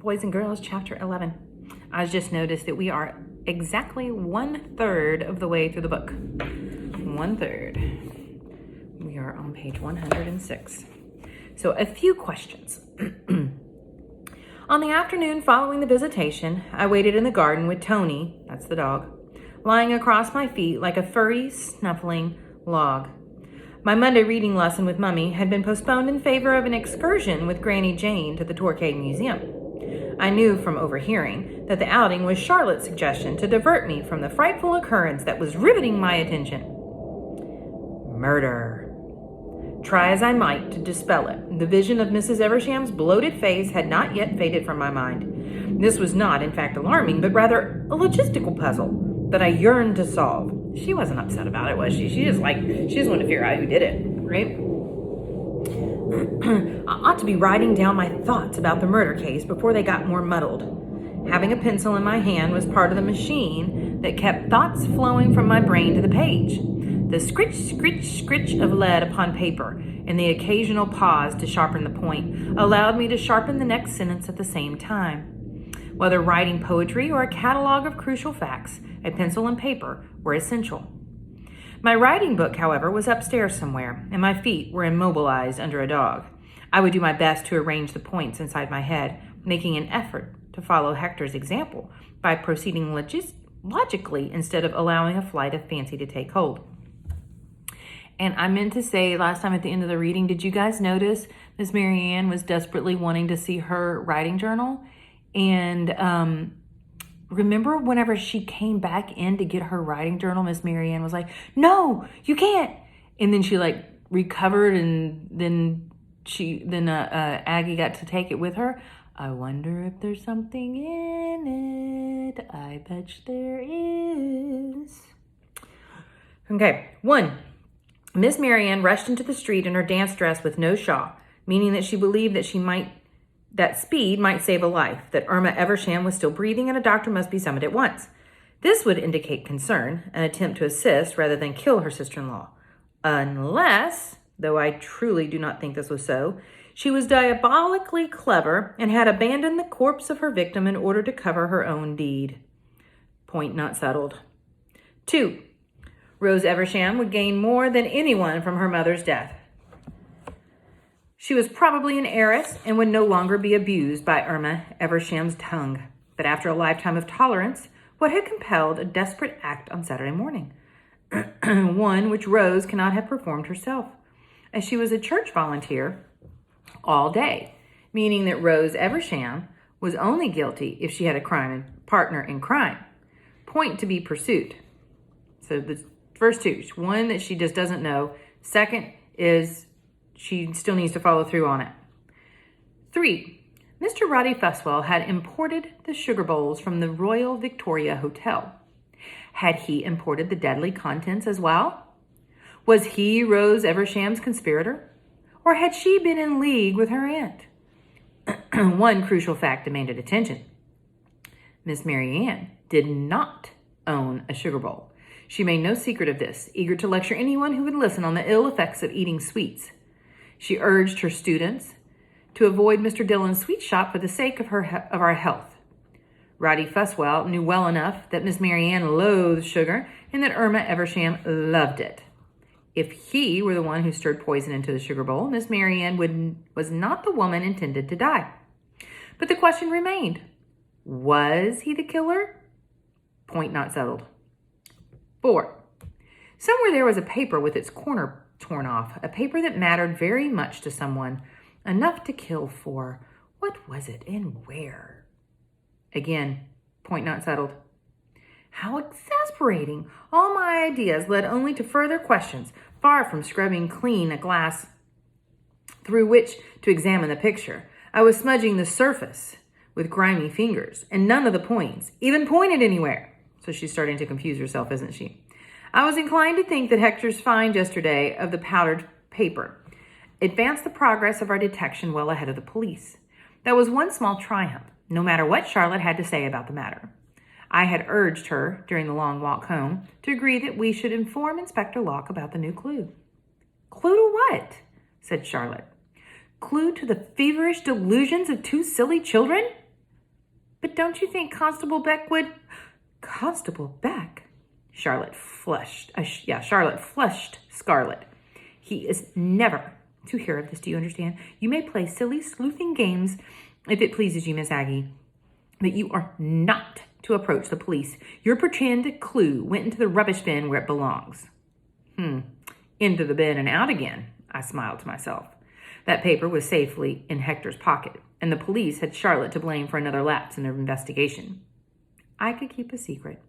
Boys and Girls, Chapter 11. I just noticed that we are exactly 1/3 of the way through the book. 1/3. We are on page 106. So a few questions. On the afternoon following the visitation, I waited in the garden with Tony, that's the dog, lying across my feet like a furry, snuffling log. My Monday reading lesson with Mummy had been postponed in favor of an excursion with Granny Jane to the Torquay Museum. I knew from overhearing that the outing was Charlotte's suggestion to divert me from the frightful occurrence that was riveting my attention. Murder. Try as I might to dispel it, the vision of Mrs. Eversham's bloated face had not yet faded from my mind. This was not, in fact, alarming, but rather a logistical puzzle that I yearned to solve. She wasn't upset about it, was she? She just wanted to figure out who did it, right? I ought to be writing down my thoughts about the murder case before they got more muddled. Having a pencil in my hand was part of the machine that kept thoughts flowing from my brain to the page. The scritch, scritch, scritch of lead upon paper and the occasional pause to sharpen the point allowed me to sharpen the next sentence at the same time. Whether writing poetry or a catalog of crucial facts, a pencil and paper were essential. My writing book, however, was upstairs somewhere, and my feet were immobilized under a dog. I would do my best to arrange the points inside my head, making an effort to follow Hector's example by proceeding logically instead of allowing a flight of fancy to take hold. And I meant to say last time at the end of the reading, did you guys notice Miss Mary Ann was desperately wanting to see her writing journal? And remember whenever she came back in to get her writing journal, Miss Mary Ann was like, "No, you can't." And then she recovered, and then Aggie got to take it with her. I wonder if there's something in it. I bet there is. Okay, 1. Miss Mary Ann rushed into the street in her dance dress with no shawl, meaning that she believed that speed might save a life, that Irma Eversham was still breathing and a doctor must be summoned at once. This would indicate concern, an attempt to assist rather than kill her sister-in-law. Unless, though I truly do not think this was so, she was diabolically clever and had abandoned the corpse of her victim in order to cover her own deed. Point not settled. 2. Rose Eversham would gain more than anyone from her mother's death. She was probably an heiress and would no longer be abused by Irma Eversham's tongue. But after a lifetime of tolerance, what had compelled a desperate act on Saturday morning? One which Rose cannot have performed herself, as she was a church volunteer all day, meaning that Rose Eversham was only guilty if she had a partner in crime. Point to be pursued. So the first two, one that she just doesn't know. Second is she still needs to follow through on it. 3. Mr. Roddy Fusswell had imported the sugar bowls from the Royal Victoria Hotel. Had he imported the deadly contents as well? Was he Rose Eversham's conspirator? Or had she been in league with her aunt? One crucial fact demanded attention. Miss Mary Ann did not own a sugar bowl. She made no secret of this, eager to lecture anyone who would listen on the ill effects of eating sweets. She urged her students to avoid Mr. Dillon's sweet shop for the sake of our health. Roddy Fusswell knew well enough that Miss Mary Ann loathed sugar and that Irma Eversham loved it. If he were the one who stirred poison into the sugar bowl, Miss Mary Ann was not the woman intended to die. But the question remained, was he the killer? Point not settled. 4. Somewhere there was a paper with its corner torn off, a paper that mattered very much to someone, enough to kill for. What was it and where? Again, point not settled. How exasperating! All my ideas led only to further questions, far from scrubbing clean a glass through which to examine the picture. I was smudging the surface with grimy fingers, and none of the points even pointed anywhere. So she's starting to confuse herself, isn't she? I was inclined to think that Hector's find yesterday of the powdered paper advanced the progress of our detection well ahead of the police. That was one small triumph, no matter what Charlotte had to say about the matter. I had urged her, during the long walk home, to agree that we should inform Inspector Locke about the new clue. Clue to what? Said Charlotte. Clue to the feverish delusions of 2 silly children? But don't you think Constable Beck would... Constable Beck? Charlotte flushed scarlet. He is never to hear of this, do you understand? You may play silly, sleuthing games if it pleases you, Miss Aggie, but you are not to approach the police. Your pretend clue went into the rubbish bin where it belongs. Into the bin and out again, I smiled to myself. That paper was safely in Hector's pocket, and the police had Charlotte to blame for another lapse in their investigation. I could keep a secret.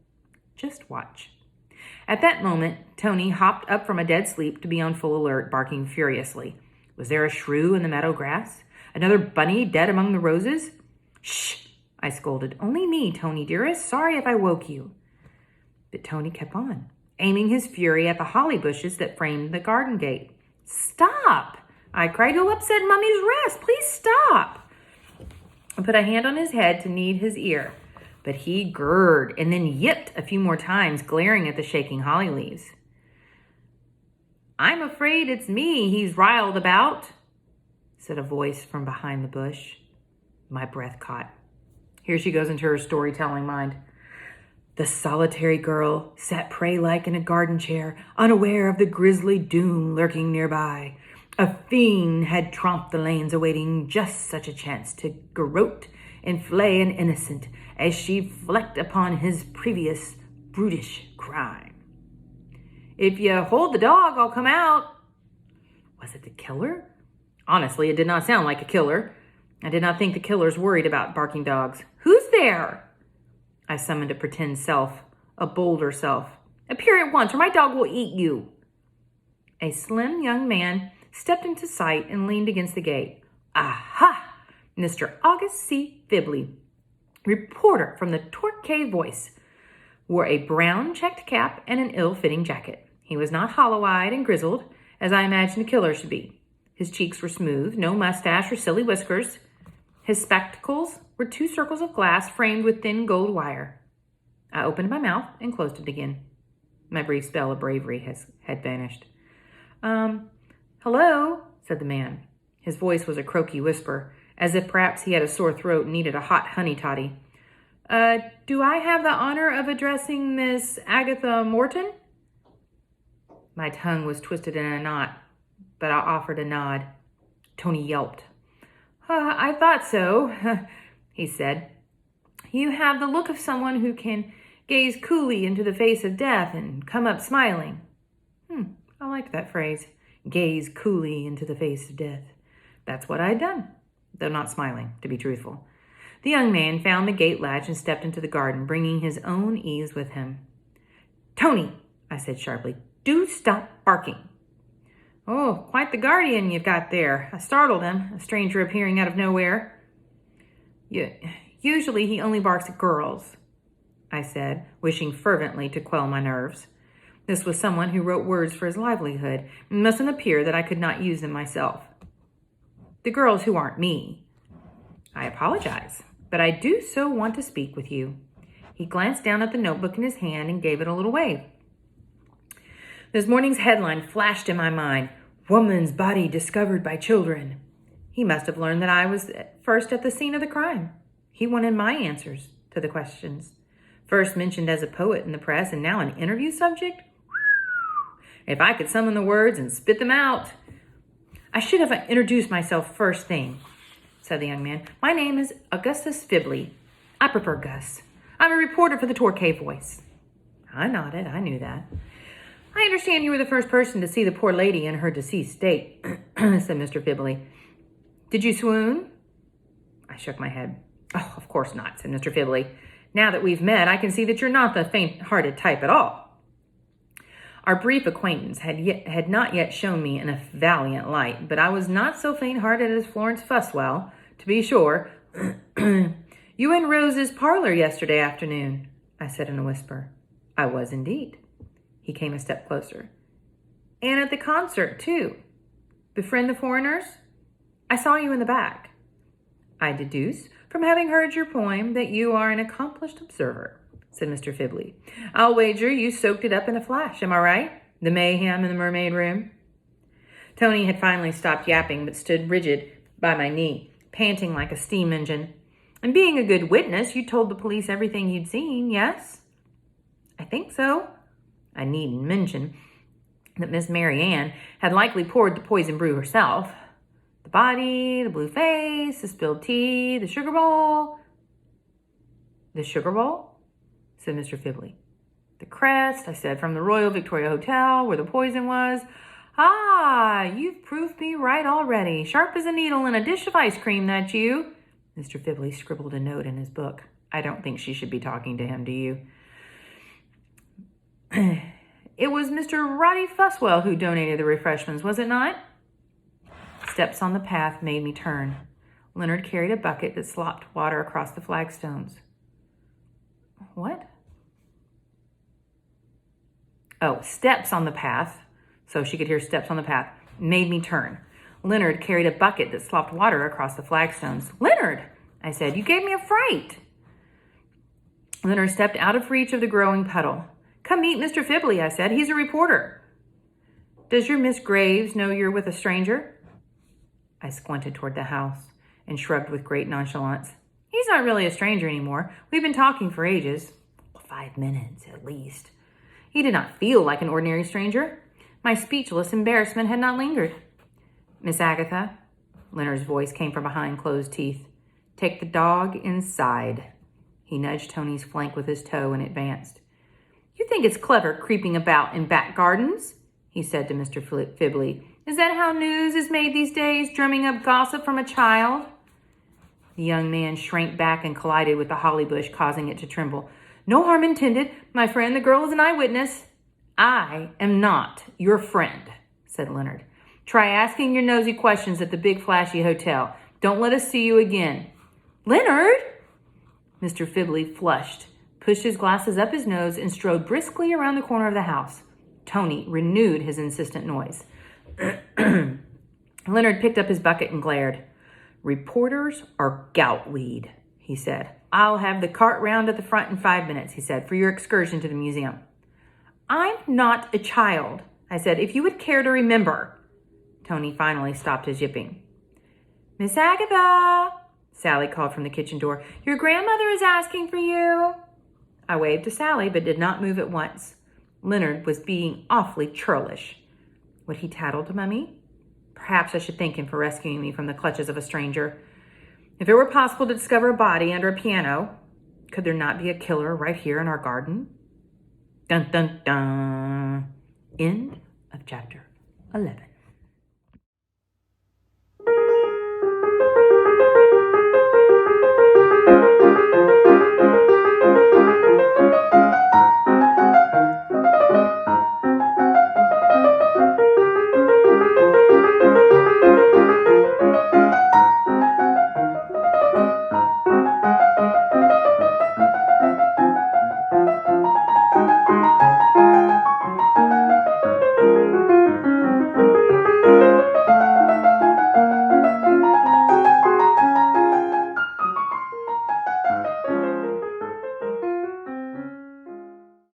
Just watch. At that moment, Tony hopped up from a dead sleep to be on full alert, barking furiously. Was there a shrew in the meadow grass? Another bunny dead among the roses? Shh, I scolded. Only me, Tony dearest. Sorry if I woke you. But Tony kept on, aiming his fury at the holly bushes that framed the garden gate. Stop, I cried. You'll upset Mummy's rest. Please stop. I put a hand on his head to knead his ear, but he gurred and then yipped a few more times, glaring at the shaking holly leaves. I'm afraid it's me he's riled about, said a voice from behind the bush. My breath caught. Here she goes into her storytelling mind. The solitary girl sat prey-like in a garden chair, unaware of the grisly doom lurking nearby. A fiend had tromped the lanes, awaiting just such a chance to garrote and flay an innocent as she flecked upon his previous brutish crime. If you hold the dog, I'll come out. Was it the killer? Honestly, it did not sound like a killer. I did not think the killer's worried about barking dogs. Who's there? I summoned a pretend self, a bolder self. Appear at once, or my dog will eat you. A slim young man stepped into sight and leaned against the gate. Aha! Mr. August C. Fibley, reporter from the Torquay Voice, wore a brown checked cap and an ill-fitting jacket. He was not hollow-eyed and grizzled, as I imagined a killer should be. His cheeks were smooth, no mustache or silly whiskers. His spectacles were 2 circles of glass framed with thin gold wire. I opened my mouth and closed it again. My brief spell of bravery had vanished. Hello, said the man. His voice was a croaky whisper, as if perhaps he had a sore throat and needed a hot honey toddy. Do I have the honor of addressing Miss Agatha Morton? My tongue was twisted in a knot, but I offered a nod. Tony yelped. I thought so, he said. You have the look of someone who can gaze coolly into the face of death and come up smiling. I liked that phrase, gaze coolly into the face of death. That's what I had done, though not smiling, to be truthful. The young man found the gate latch and stepped into the garden, bringing his own ease with him. Tony, I said sharply, do stop barking. Oh, quite the guardian you've got there. I startled him, a stranger appearing out of nowhere. Usually he only barks at girls, I said, wishing fervently to quell my nerves. This was someone who wrote words for his livelihood. It mustn't appear that I could not use them myself. The girls who aren't me. I apologize, but I do so want to speak with you. He glanced down at the notebook in his hand and gave it a little wave. This morning's headline flashed in my mind, Woman's Body Discovered by Children. He must have learned that I was first at the scene of the crime. He wanted my answers to the questions. First mentioned as a poet in the press and now an interview subject? If I could summon the words and spit them out. I should have introduced myself first thing, said the young man. My name is Augustus Fibley. I prefer Gus. I'm a reporter for the Torquay Voice. I nodded. I knew that. I understand you were the first person to see the poor lady in her deceased state, said Mr. Fibley. Did you swoon? I shook my head. Oh, of course not, said Mr. Fibley. Now that we've met, I can see that you're not the faint-hearted type at all. Our brief acquaintance had not yet shown me in a valiant light, but I was not so faint-hearted as Florence Fusswell, to be sure. You in Rose's parlor yesterday afternoon, I said in a whisper. I was indeed. He came a step closer. And at the concert, too. Befriend the foreigners? I saw you in the back. I deduce from having heard your poem that you are an accomplished observer, said Mr. Fibley. I'll wager you soaked it up in a flash, am I right? The mayhem in the mermaid room? Tony had finally stopped yapping, but stood rigid by my knee, panting like a steam engine. And being a good witness, you told the police everything you'd seen, yes? I think so. I needn't mention that Miss Mary Ann had likely poured the poison brew herself. The body, the blue face, the spilled tea, the sugar bowl. The sugar bowl? Said Mr. Fibley. The crest, I said, from the Royal Victoria Hotel where the poison was. Ah, you've proved me right already. Sharp as a needle in a dish of ice cream, that's you. Mr. Fibley scribbled a note in his book. I don't think she should be talking to him, do you? It was Mr. Roddy Fusswell who donated the refreshments, was it not? Steps on the path made me turn. Leonard carried a bucket that slopped water across the flagstones. What? Oh, steps on the path, so she could hear steps on the path, made me turn. Leonard carried a bucket that slopped water across the flagstones. Leonard, I said, you gave me a fright. Leonard stepped out of reach of the growing puddle. Come meet Mr. Fibley, I said. He's a reporter. Does your Miss Graves know you're with a stranger? I squinted toward the house and shrugged with great nonchalance. He's not really a stranger anymore. We've been talking for ages. 5 minutes, at least. He did not feel like an ordinary stranger. My speechless embarrassment had not lingered. Miss Agatha, Leonard's voice came from behind closed teeth. Take the dog inside. He nudged Tony's flank with his toe and advanced. You think it's clever creeping about in back gardens? He said to Mr. Fibley. Is that how news is made these days, drumming up gossip from a child? The young man shrank back and collided with the holly bush, causing it to tremble. No harm intended. My friend, the girl is an eyewitness. I am not your friend, said Leonard. Try asking your nosy questions at the big flashy hotel. Don't let us see you again. Leonard! Mr. Fibley flushed, pushed his glasses up his nose, and strode briskly around the corner of the house. Tony renewed his insistent noise. Leonard picked up his bucket and glared. Reporters are goutweed, he said. I'll have the cart round at the front in 5 minutes, he said, for your excursion to the museum. I'm not a child, I said, if you would care to remember. Tony finally stopped his yipping. Miss Agatha, Sally called from the kitchen door. Your grandmother is asking for you. I waved to Sally, but did not move at once. Leonard was being awfully churlish. Would he tattle to Mummy? Perhaps I should thank him for rescuing me from the clutches of a stranger. If it were possible to discover a body under a piano, could there not be a killer right here in our garden? Dun, dun, dun. End of chapter 11.